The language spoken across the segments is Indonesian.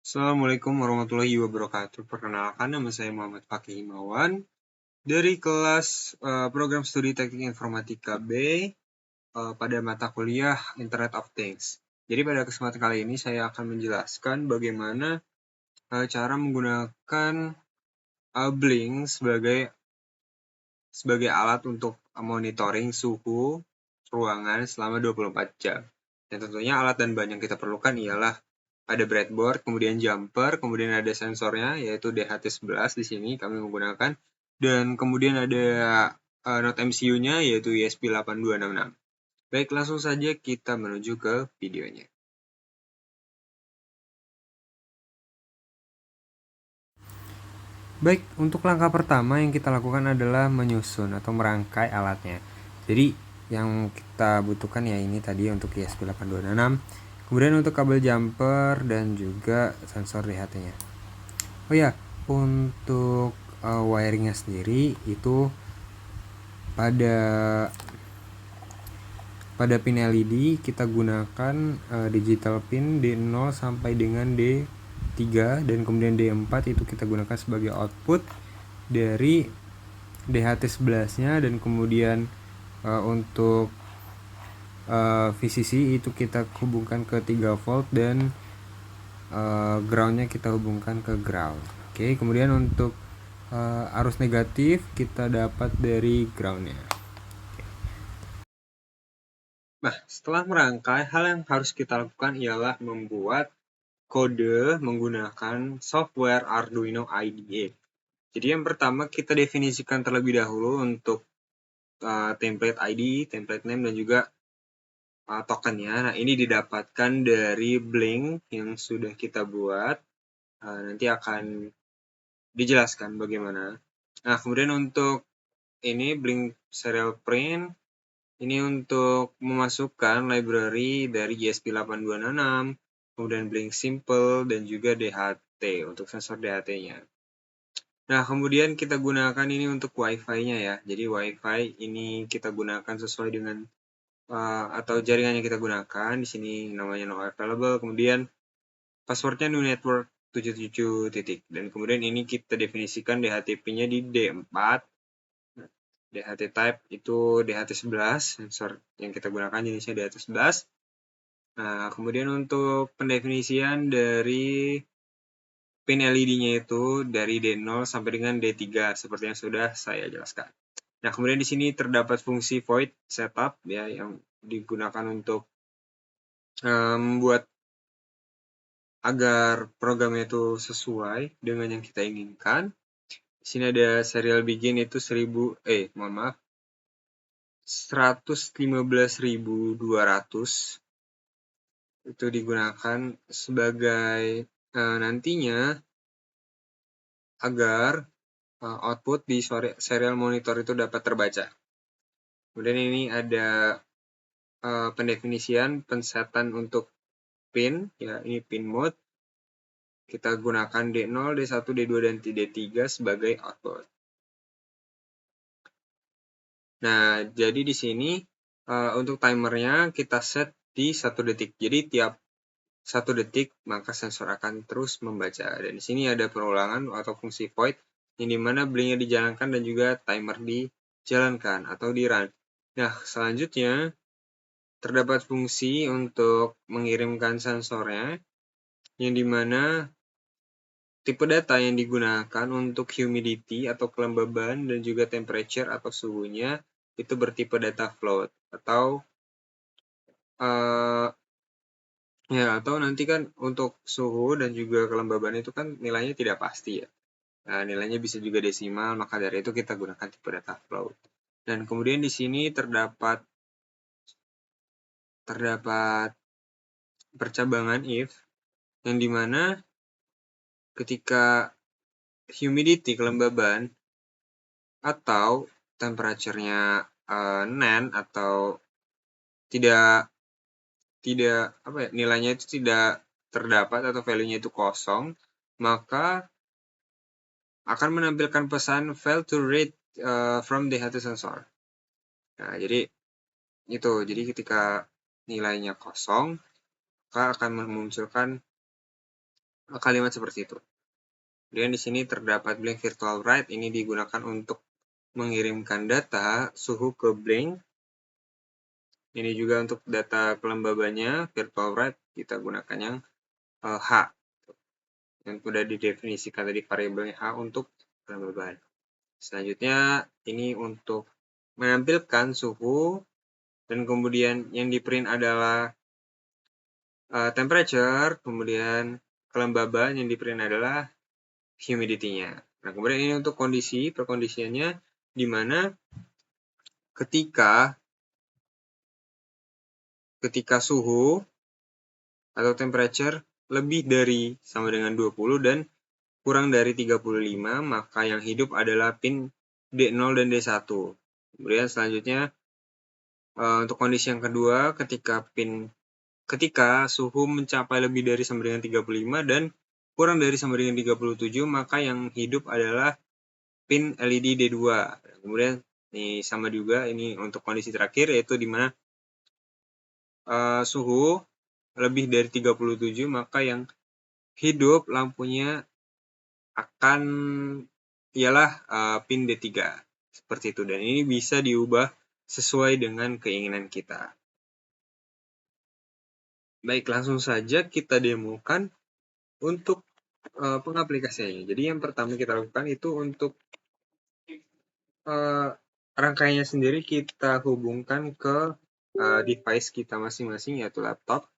Assalamualaikum warahmatullahi wabarakatuh. Perkenalkan, nama saya Muhammad Fakih Himawan dari kelas program studi Teknik Informatika B pada mata kuliah Internet of Things. Jadi pada kesempatan kali ini saya akan menjelaskan bagaimana cara menggunakan Blink sebagai alat untuk monitoring suhu ruangan selama 24 jam. Dan tentunya alat dan bahan yang kita perlukan ialah ada breadboard, kemudian jumper, kemudian ada sensornya yaitu DHT11 di sini kami menggunakan, dan kemudian ada Node MCU-nya yaitu ESP8266. Baik, langsung saja kita menuju ke videonya. Baik, untuk langkah pertama yang kita lakukan adalah menyusun atau merangkai alatnya. Jadi yang kita butuhkan ya ini tadi untuk ESP8266, kemudian untuk kabel jumper dan juga sensor DHT-nya. Oh ya, untuk wiringnya sendiri itu pada pin LED kita gunakan digital pin D0 sampai dengan D3, dan kemudian D4 itu kita gunakan sebagai output dari DHT11-nya, dan kemudian untuk VCC itu kita hubungkan ke 3 volt dan groundnya kita hubungkan ke ground. Oke, kemudian untuk arus negatif kita dapat dari groundnya. Nah, setelah merangkai, hal yang harus kita lakukan ialah membuat kode menggunakan software Arduino IDE. Jadi yang pertama kita definisikan terlebih dahulu untuk template ID, template name, dan juga tokennya. Nah, ini didapatkan dari Blink yang sudah kita buat. Nanti akan dijelaskan bagaimana. Nah, kemudian untuk ini Blink serial print, ini untuk memasukkan library dari ESP8266, kemudian Blink Simple, dan juga DHT untuk sensor DHT-nya. Nah, kemudian kita gunakan ini untuk Wi-Fi-nya ya. Jadi Wi-Fi ini kita gunakan sesuai dengan atau jaringan yang kita gunakan. Di sini namanya no available, kemudian passwordnya new network 77 titik. Dan kemudian ini kita definisikan DHTP-nya di D4. DHT type itu DHT11, sensor yang kita gunakan jenisnya DHT11. Nah, kemudian untuk pendefinisian dari pin LED-nya itu dari D0 sampai dengan D3 seperti yang sudah saya jelaskan. Nah, kemudian di sini terdapat fungsi void setup ya yang digunakan untuk membuat agar programnya itu sesuai dengan yang kita inginkan. Di sini ada serial begin itu 115.200 itu digunakan sebagai nantinya agar output di serial monitor itu dapat terbaca. Kemudian ini ada pendefinisian pensetan untuk pin, ya ini pin mode. Kita gunakan D0, D1, D2, dan D3 sebagai output. Nah, jadi di sini untuk timernya kita set di 1 detik. Jadi tiap 1 detik maka sensor akan terus membaca. Dan di sini ada perulangan atau fungsi void yang dimana blinknya dijalankan dan juga timer dijalankan atau di run. Nah, selanjutnya terdapat fungsi untuk mengirimkan sensornya yang dimana tipe data yang digunakan untuk humidity atau kelembaban dan juga temperature atau suhunya itu bertipe data float atau nanti kan untuk suhu dan juga kelembaban itu kan nilainya tidak pasti ya. Nah, nilainya bisa juga desimal, maka dari itu kita gunakan tipe data float. Dan kemudian di sini terdapat percabangan if yang dimana ketika humidity kelembaban atau temperature-nya NaN atau tidak nilainya itu tidak terdapat atau value-nya itu kosong, maka akan menampilkan pesan fail to read from DHT sensor. Nah, jadi itu. Jadi ketika nilainya kosong, maka akan memunculkan kalimat seperti itu. Kemudian di sini terdapat blank virtual write, ini digunakan untuk mengirimkan data suhu ke blank. Ini juga untuk data kelembabannya, virtual write kita gunakan yang H, yang sudah didefinisikan tadi variabelnya H untuk kelembaban. Selanjutnya ini untuk menampilkan suhu, dan kemudian yang di print adalah temperature, kemudian kelembaban yang di print adalah humidity-nya. Nah, kemudian ini untuk kondisi, perkondisiannya di mana ketika suhu atau temperature lebih dari sama dengan 20 dan kurang dari 35, maka yang hidup adalah pin D0 dan D1. Kemudian selanjutnya untuk kondisi yang kedua, ketika suhu mencapai lebih dari sama dengan 35 dan kurang dari sama dengan 37, maka yang hidup adalah pin LED D2. Kemudian ini sama juga, ini untuk kondisi terakhir, yaitu di mana suhu lebih dari 37, maka yang hidup lampunya akan ialah pin D3. Seperti itu, dan ini bisa diubah sesuai dengan keinginan kita. Baik, langsung saja kita demokan untuk pengaplikasiannya. Jadi yang pertama kita lakukan itu untuk rangkaiannya sendiri kita hubungkan ke device kita masing-masing, yaitu laptop.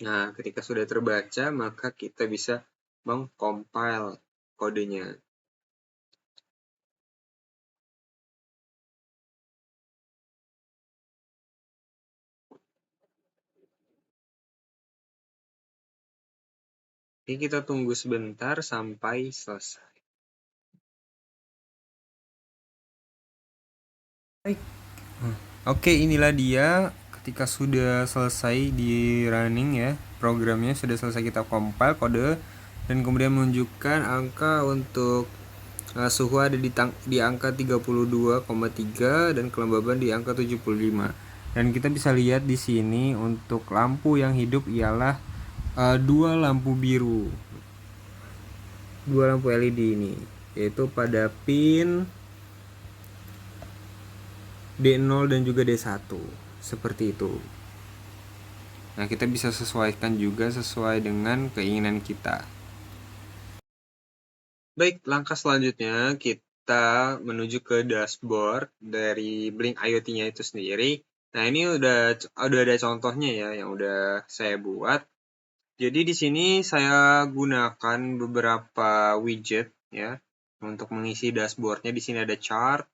Nah, ketika sudah terbaca, maka kita bisa mengcompile kodenya. Oke, kita tunggu sebentar sampai selesai. Baik. Oke, inilah dia ketika sudah selesai di running ya, programnya sudah selesai kita compile kode dan kemudian menunjukkan angka untuk suhu ada di angka 32,3 dan kelembaban di angka 75. Dan kita bisa lihat di sini untuk lampu yang hidup ialah dua lampu biru. Dua lampu LED ini, yaitu pada pin D0 dan juga D1, seperti itu. Nah, kita bisa sesuaikan juga sesuai dengan keinginan kita. Baik, langkah selanjutnya kita menuju ke dashboard dari Blink IoT-nya itu sendiri. Nah, ini udah ada contohnya ya yang udah saya buat. Jadi di sini saya gunakan beberapa widget ya untuk mengisi dashboardnya. Di sini ada chart,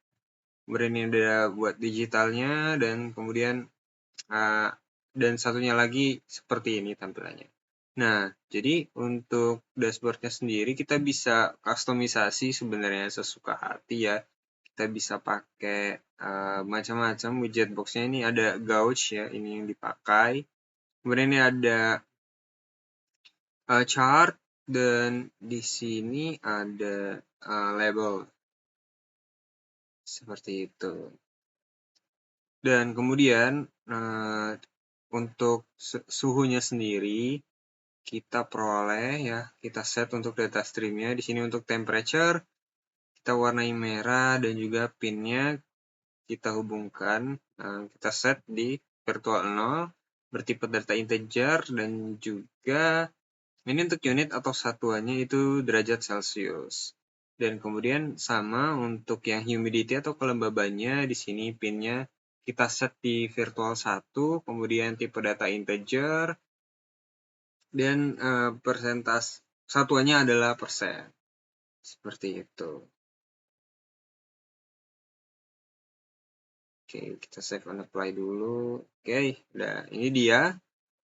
kemudian ini ada buat digitalnya, dan kemudian dan satunya lagi seperti ini tampilannya. Nah, jadi untuk dashboardnya sendiri kita bisa customisasi sebenarnya sesuka hati ya. Kita bisa pakai macam-macam widget boxnya. Ini ada gauge ya, ini yang dipakai. Kemudian ini ada chart, dan di sini ada label seperti itu. Dan kemudian untuk suhunya sendiri kita peroleh ya, kita set untuk data streamnya. Di sini untuk temperature kita warnai merah dan juga pinnya kita hubungkan, kita set di virtual 0 bertipe data integer, dan juga ini untuk unit atau satuannya itu derajat Celcius. Dan kemudian sama untuk yang humidity atau kelembabannya, di sini pinnya kita set di virtual 1, kemudian tipe data integer, dan persentase satuannya adalah persen. Seperti itu. Oke, kita save and apply dulu. Oke, udah. Ini dia.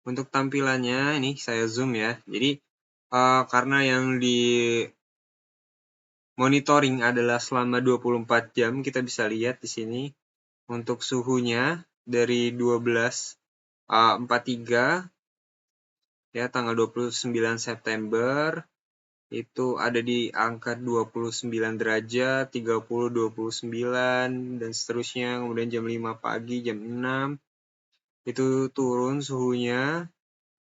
Untuk tampilannya, ini saya zoom ya. Jadi, karena yang di monitoring adalah selama 24 jam, kita bisa lihat di sini. Untuk suhunya dari 12.43 ya, tanggal 29 September itu ada di angka 29 derajat, 30, 29 dan seterusnya. Kemudian jam 5 pagi, jam 6 itu turun suhunya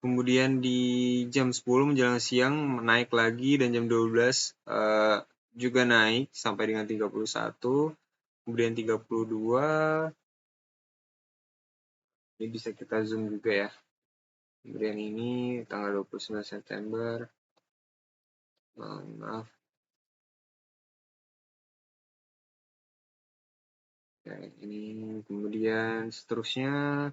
Kemudian di jam 10 menjelang siang naik lagi, dan jam 12 juga naik sampai dengan 31. Kemudian 32, ini bisa kita zoom juga ya. Kemudian ini tanggal 29 September. Maaf. Ya, ini kemudian seterusnya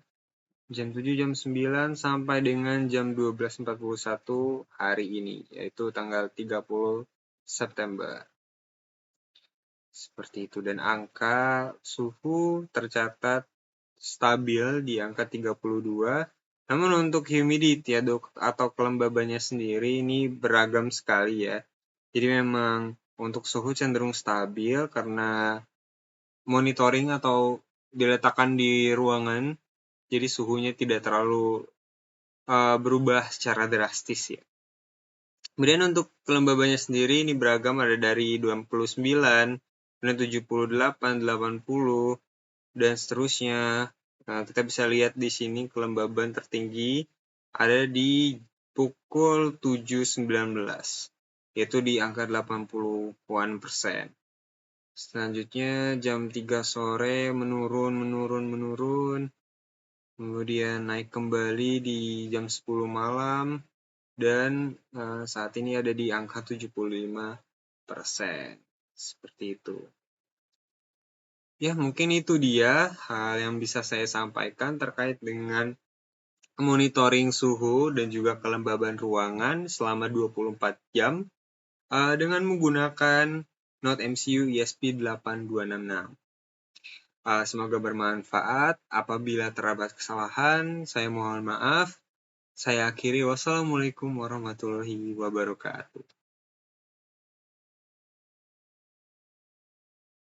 jam 7, jam 9 sampai dengan jam 12.41 hari ini, yaitu tanggal 30 September. Seperti itu, dan angka suhu tercatat stabil di angka 32. Namun untuk humidity atau kelembabannya sendiri ini beragam sekali ya. Jadi memang untuk suhu cenderung stabil karena monitoring atau diletakkan di ruangan, jadi suhunya tidak terlalu berubah secara drastis ya. Kemudian untuk kelembabannya sendiri ini beragam, ada dari 29, dan 78, 80, dan seterusnya. Nah, kita bisa lihat di sini kelembaban tertinggi ada di pukul 7.19, yaitu di angka 80-an persen. Selanjutnya jam 3 sore menurun, kemudian naik kembali di jam 10 malam, dan saat ini ada di angka 75%. Seperti itu. Ya, mungkin itu dia hal yang bisa saya sampaikan terkait dengan monitoring suhu dan juga kelembaban ruangan selama 24 jam dengan menggunakan Note MCU ESP8266. Semoga bermanfaat. Apabila terdapat kesalahan, saya mohon maaf. Saya akhiri. Wassalamualaikum warahmatullahi wabarakatuh.